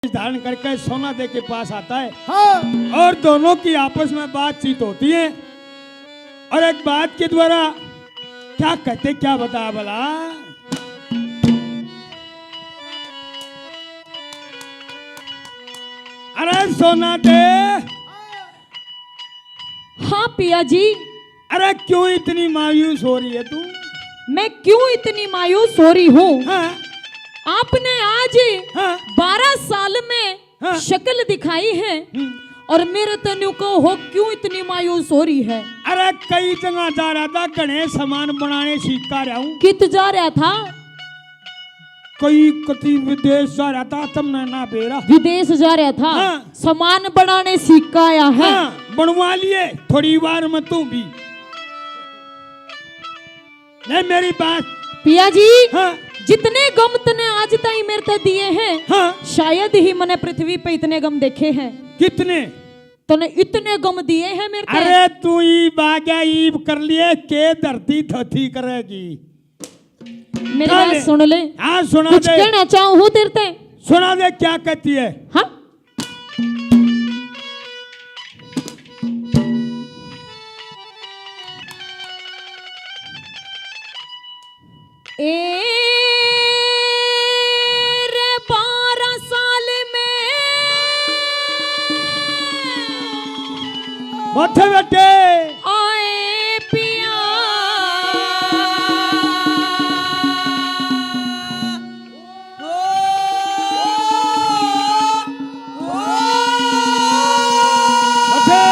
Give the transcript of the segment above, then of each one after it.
धारण करके सोना दे के पास आता है। हाँ। और दोनों की आपस में बातचीत होती है और एक बात के द्वारा क्या कहते क्या बता भला। अरे सोना दे। हाँ पिया जी। अरे क्यों इतनी मायूस हो रही है तू? मैं क्यों इतनी मायूस हो रही हूँ? हाँ? आपने आज हाँ? 12 साल में हाँ? शक्ल दिखाई है और मेरे तनु को हो क्यों इतनी मायूस हो रही है? अरे कई जगह जा रहा था, घने सामान बनाने सीख कर रहा हूँ। कित जा रहा था? कई कति विदेश जा रहा था, तुमने ना बेरा। विदेश जा रहा था। हाँ। सामान बनाने सीख कर आया है। हाँ, बनवा लिए थोड़ी बार में तू भी। नहीं मेरी बात पिया जी। हाँ? जितने गम तने आज ताई मेरे ते दिए हैं, हाँ? शायद ही मैंने पृथ्वी पे इतने गम देखे हैं। कितने? तूने इतने गम दिए हैं मेरे ते। अरे तू ई बाग्या ईब कर लिए के धरती थोथी करेगी। मेरी बात सुन ले। हाँ सुना कुछ दे। कहना चाहूँ तेरे ते। सुना दे क्या कहती है। हाँ? ए रे 12 साल में माथे बेटे आए पिया माथे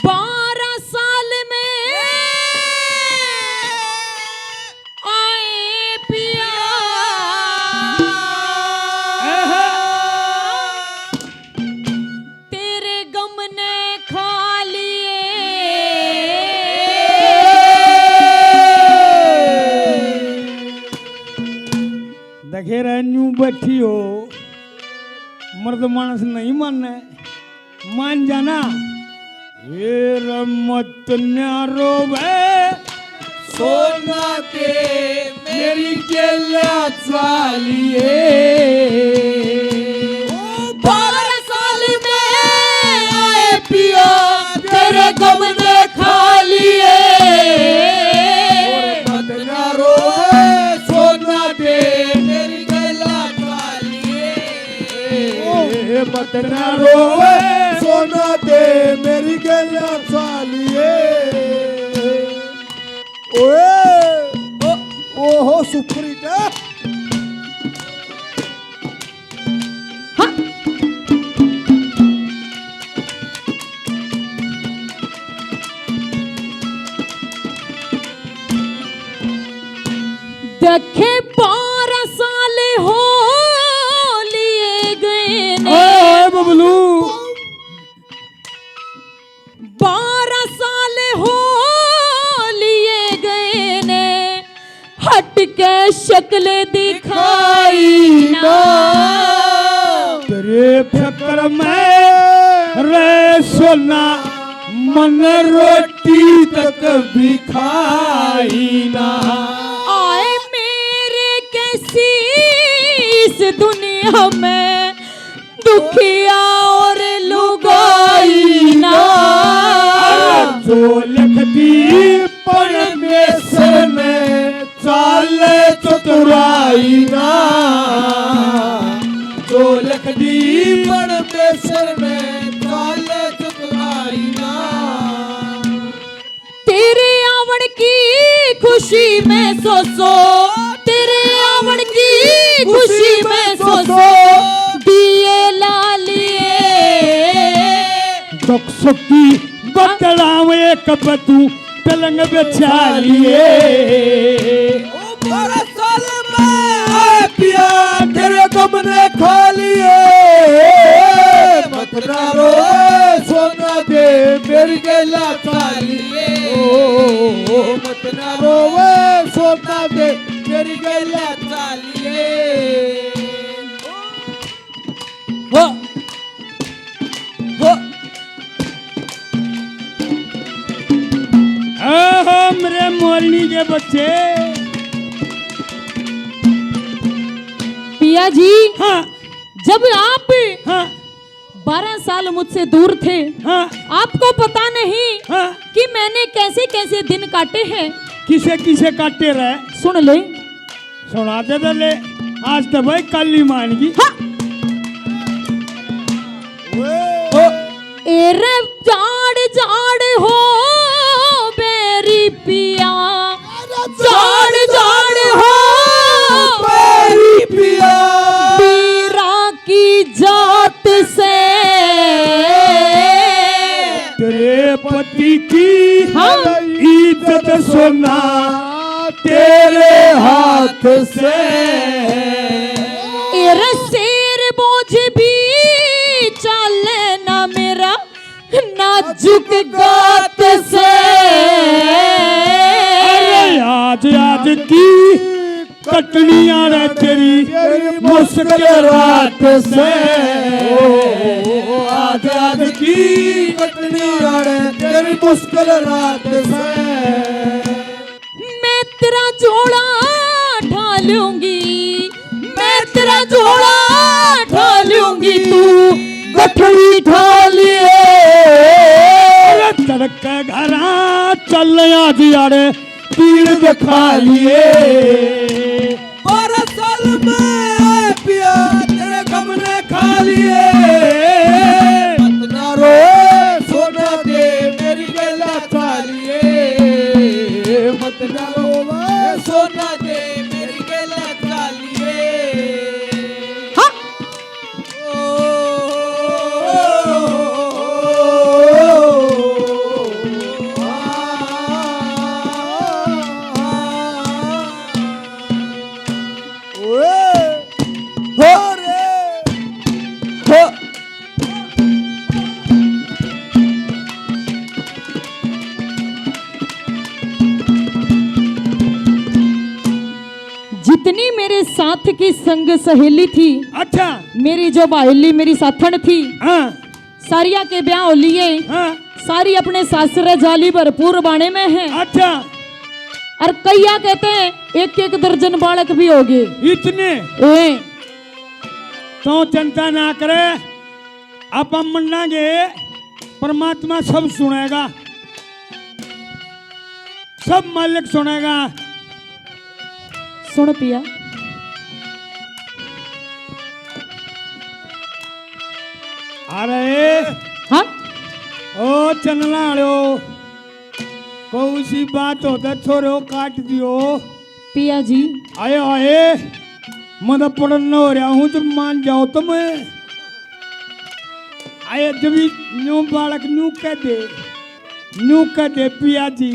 12 साल में आए पिया तेरे गम ने खा लिए देखे रहन्यू बैठी हो, मर्द मानस नहीं मानने मान जाना। ये रमत न्यारो वे सोना के मेरी केला चालिए 12 साल में आए पिया तेरे गम ने खा लिए बदना रोए सोना के मेरी केला चालिए बदना रोए सोना दे मेरी केला चालिए। ओए ओहो सुपरीटा। देखे 12 साल हो लिए गए ने। ओए बबलू 12 साल हो लिए गए ने हट के शक्ल दिखाई ना। तेरे फिक्र में रे सोना मन रोटी तक भी खाई ना। आए मेरे कैसी इस दुनिया में दुखिया और लुगाई ना। जो लिख दी परमेश्वर में चाले चतुराई ना। जो लिख दी परमेश्वर में चाले चतुराई ना। तेरे आवण की खुशी में सोसो तेरे आवण की खुशी में सोसो दिए लालिए दुख सुखी बतलाव एक बतू पलंग बिछा लिए। 12 साल में आए पिया तेरे गम ने खा लिए मथुरा रोए सोना दे मेरी केला चालिए। ओ मथुरा रोए सोना दे मेरी केला चालिए। हो हो मेरे मोरनी के बच्चे जी हाँ जब आप हाँ 12 साल मुझसे दूर थे, हाँ आपको पता नहीं हाँ कि मैंने कैसे कैसे दिन काटे हैं। किसे किसे काटे रहे सुन ले। सुनाते तो ले। आज तो भाई काली मान की। हाँ। एरे जाड़ जाड़ हो बेरी पिया, जाड़ जाड़ हो मेरी पिया पीरा की जात से। तेरे पति की हाँ। इज्जत सोना तेरे हाथ से। एरे शेर बोझ भी चले ना मेरा नाजुक गात से। अरे आज आज की कटनियां रे तेरी मुश्किल रात से। आज आज की कटनी आड़े तेरी मुश्किल रात से। मैं तेरा जोड़ा ढालूंगी, मैं तेरा जोड़ा ढालूंगी, तू गठड़ी ढालिए। अरे तड़क घरा चल आज यारे पीड़ दिखा लिए। 12 साल में आए पिया तेरे गम ने खा लिए। मत ना रो सोना दे मेरी गला खा लिए। मत ना रो सोना दे मेरी गला खा लिए। हाँ। जितनी मेरे साथ की संग सहेली थी, अच्छा मेरी जो बाहेली मेरी साथन थी, हाँ सारिया के ब्याह हो लिए। हाँ सारी अपने सासरे जाली भरपूर बाणे में है। अच्छा और कैया कहते हैं 1-1 दर्जन बालक भी हो गए। इतने ए, तो चिंता ना करे, आप हम मनागे परमात्मा सब सुनेगा, सब मालिक सुनेगा। सुन पिया, अरे हाँ ओ चलना लो कोई सी बात हो तो छोरो काट दियो। पिया जी आए आए मैं पढ़न हो रहा हूँ तो मान जाओ तुम। आए जब न्यू बालक न्यू कह दे पिया जी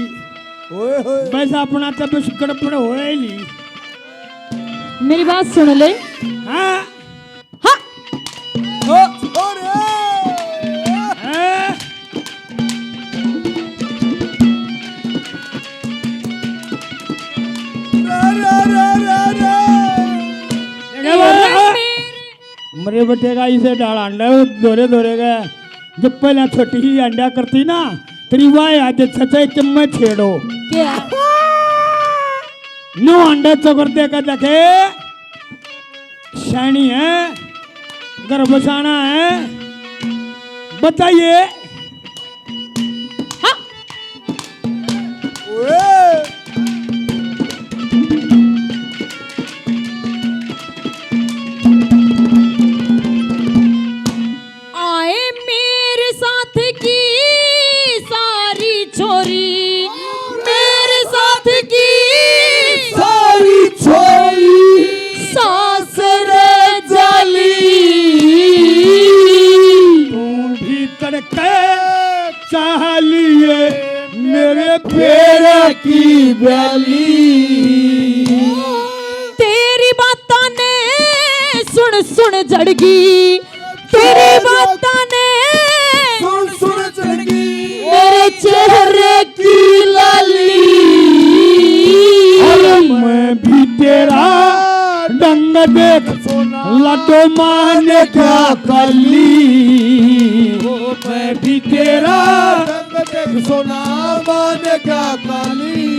वैसा अपना तब गड़बड़ हो ही। मेरी बात सुन ले। हाँ हाँ हाँ? मरे बटे का इसे डाल अंडा दोरे दोरे का जब पहले छोटी ही अंडा करती ना तेरी वाह आज सच्चाई चम्मच छेड़ो क्या नो अंडा चोकर देकर देखे शैनी है गर्भसाना है बताइए। हाँ आए मेरे साथ की सारी छोरी, मेरे साथ की सारी छोरी सासर जाली। तुम भीतर के चाह लिए मेरे पैर की बैली। तेरी बातां ने सुन सुन जड़गी, तेरी बातां ने सुन सुन चढ़गी मेरे चेहरे की लाली। अरे मैं भी तेरा डंग देख लटो माने क्या कली। मैं भी तेरा देख सोना मान क्या काली।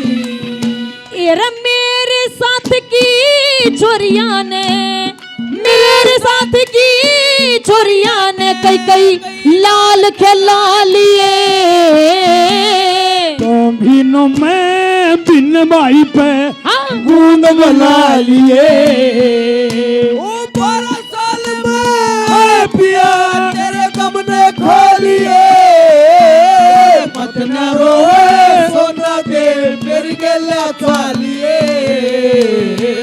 एरा मेरे साथ की छोरिया ने मेरे साथ की छोरिया ने कई कई लाल खेला लिए तो भीनों में बिन भाई पे हाँ। बूंद बना लिए। ओ 12 साल में पिया तेरे गम ने खा लिए। मत न रोए सोना दे मेरी गला चालिए।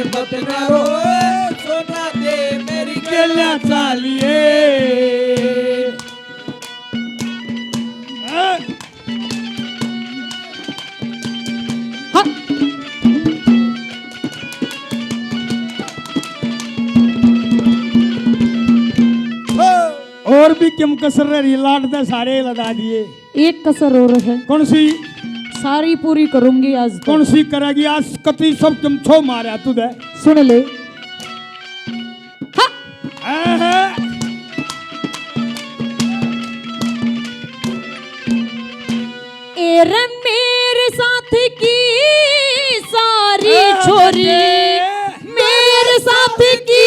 मत न रोए सोना दे मेरी गला चालिए। हाँ। और भी किम कसर रही लाट दे सारे लगा दिए। एक कसर और है, कौन सी सारी पूरी करूंगी आज तो। कौन सी करेगी आज कति सब तुम छो मारा तुझे। सुन ले हाँ। एरे मेरे साथ की सारी छोरी मेरे साथ की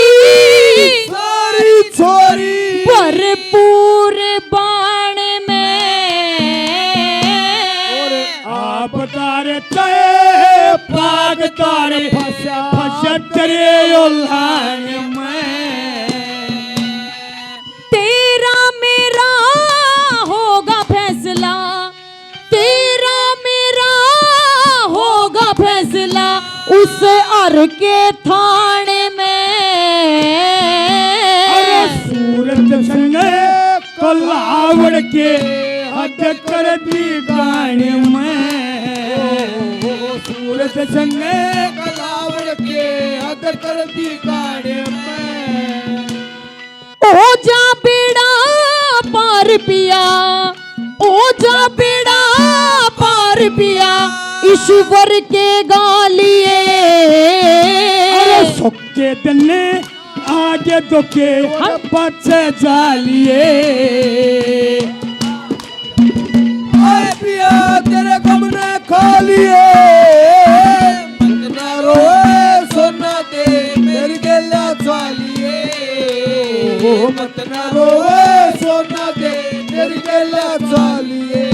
सारी छोरी भरपूर बाण में आप तारे तय पाग तारे फसतरे उल्लान में तेरा मेरा होगा फैसला तेरा मेरा होगा फैसला उस अर के थाने में। अरे सूरत संगे कलावड़ के हद कर दी गाने में। सूरत संगे कलावड़ के हद कर दी गाने में। ओ जा बेड़ा पार पिया ओ जा बेड़ा पार पिया ईश्वर के गालिए। अरे सुक्के दने आगे दुखे बच्चे जालिए। आए पिया तेरे गम ने खा लिए। मत न रोए सोना दे मेरी गला चालिए। मत न रोए सोना दे मेरी गला चालिए।